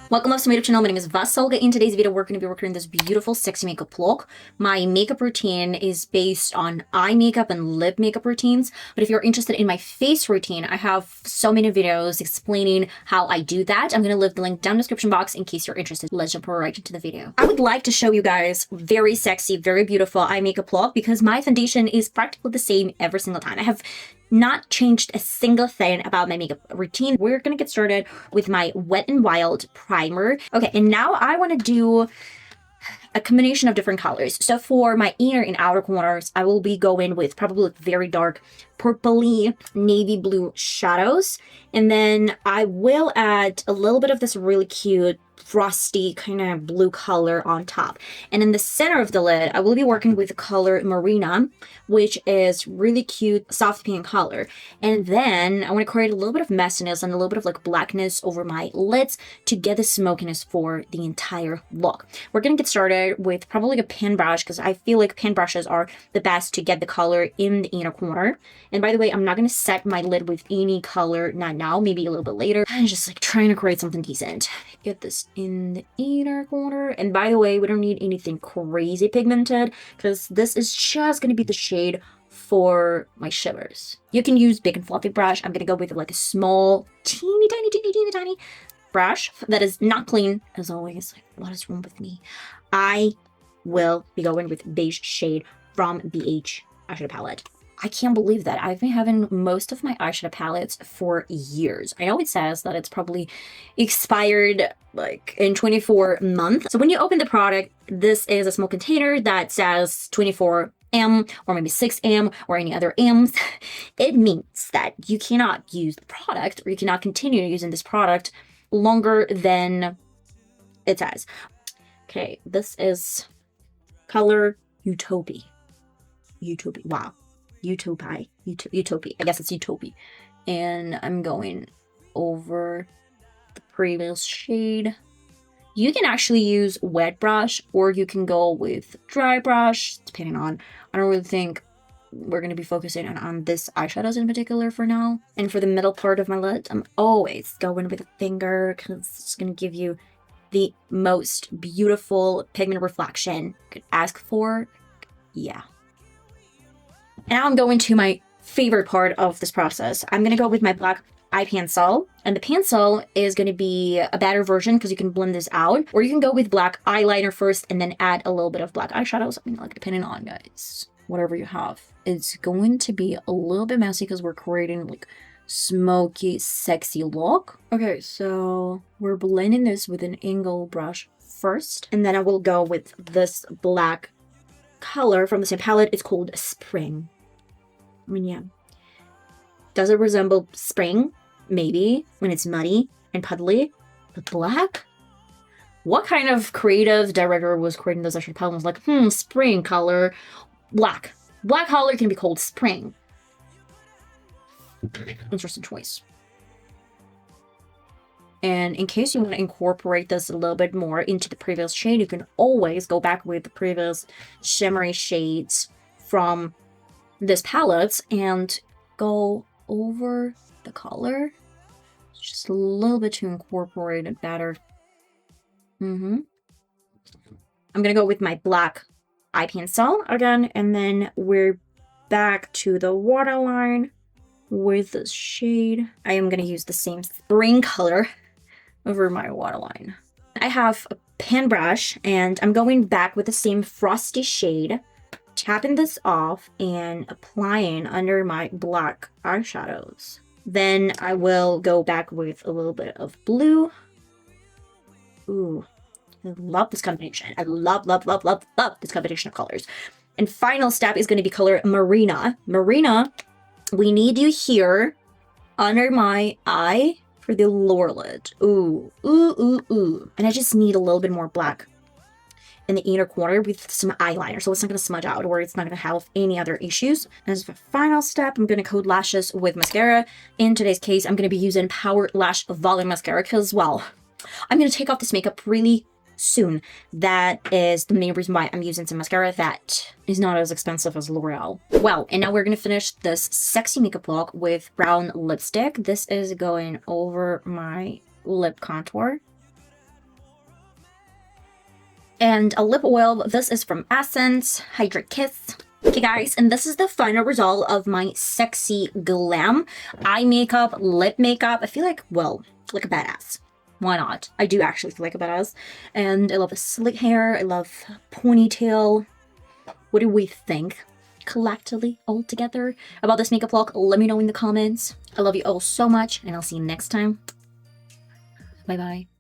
Welcome to my YouTube channel. My name is VassaOlga. In today's video, we're going to be recording this beautiful, sexy makeup look. My makeup routine is based on eye makeup and lip makeup routines. But if you're interested in my face routine, I have so many videos explaining how I do that. I'm going to leave the link down in the description box in case you're interested. Let's jump right into the video. I would like to show you guys very sexy, very beautiful eye makeup look because my foundation is practically the same every single time. I have not changed a single thing about my makeup routine. We're gonna get started with my Wet n Wild primer. Okay, and now I want to do a combination of different colors. So for my inner and outer corners, I will be going with probably very dark purpley navy blue shadows. And then I will add a little bit of this really cute frosty kind of blue color on top. And in the center of the lid, I will be working with the color Marina, which is really cute, soft pink color. And then I want to create a little bit of messiness and a little bit of like blackness over my lids to get the smokiness for the entire look. We're going to get started with probably a pen brush because I feel like pen brushes are the best to get the color in the inner corner. And by the way, I'm not going to set my lid with any color, not now, maybe a little bit later. I'm just like trying to create something decent. Get this in the inner corner. And by the way, we don't need anything crazy pigmented because this is just going to be the shade for my shivers. You can use big and fluffy brush. I'm going to go with like a small, teeny tiny brush that is not clean as always. Like, what is wrong with me? I will be going with beige shade from BH eyeshadow palette. I can't believe that. I've been having most of my eyeshadow palettes for years. I know it says that it's probably expired like in 24 months. So when you open the product, this is a small container that says 24M or maybe 6M or any other M's. It means that you cannot use the product or you cannot continue using this product longer than it says. Okay, this is color Utopia. Utopia. Wow. Utopia. I guess it's Utopia. And I'm going over the previous shade. You can actually use wet brush or you can go with dry brush, depending on, I don't really think we're going to be focusing on this eyeshadows in particular for now. And for the middle part of my lid, I'm always going with a finger because it's going to give you the most beautiful pigment reflection you could ask for. Yeah. Now I'm going to my favorite part of this process. I'm going to go with my black eye pencil. And the pencil is going to be a better version because you can blend this out. Or you can go with black eyeliner first and then add a little bit of black eyeshadows. I mean, like, depending on, guys, whatever you have. It's going to be a little bit messy because we're creating, like, smoky, sexy look. Okay, so we're blending this with an angle brush first. And then I will go with this black color from the same palette. It's called Spring. I mean, yeah. Does it resemble spring? Maybe, when it's muddy and puddly. But black? What kind of creative director was creating this eyeshadow palette? Was like, spring color, black. Black color can be called spring. Interesting choice. And in case you want to incorporate this a little bit more into the previous shade, you can always go back with the previous shimmery shades from this palette and go over the color just a little bit to incorporate it better. I'm gonna go with my black eye pencil again, and then we're back to the waterline with this shade. I am gonna use the same spring color over my waterline. I have a pan brush and I'm going back with the same frosty shade, tapping this off and applying under my black eyeshadows. Then I will go back with a little bit of blue. Ooh, I love this combination. I love this combination of colors. And final step is going to be color Marina. Marina, we need you here under my eye for the lower lid. Ooh. And I just need a little bit more black in the inner corner with some eyeliner, so it's not going to smudge out or it's not going to have any other issues. And as the final step, I'm going to coat lashes with mascara. In today's case, I'm going to be using Power Lash Volume Mascara because, well, I'm going to take off this makeup really soon. That is the main reason why I'm using some mascara that is not as expensive as L'Oreal. Well, and now we're going to finish this sexy makeup look with brown lipstick. This is going over my lip contour. and a lip oil. This is from Essence, Hydra Kiss. Okay guys, and this is the final result of my sexy glam eye makeup, lip makeup. I feel like, well, like a badass. Why not? I do actually feel like a badass. And I love the slick hair. I love ponytail. What do we think collectively all together about this makeup look? Let me know in the comments. I love you all so much, and I'll see you next time. Bye bye.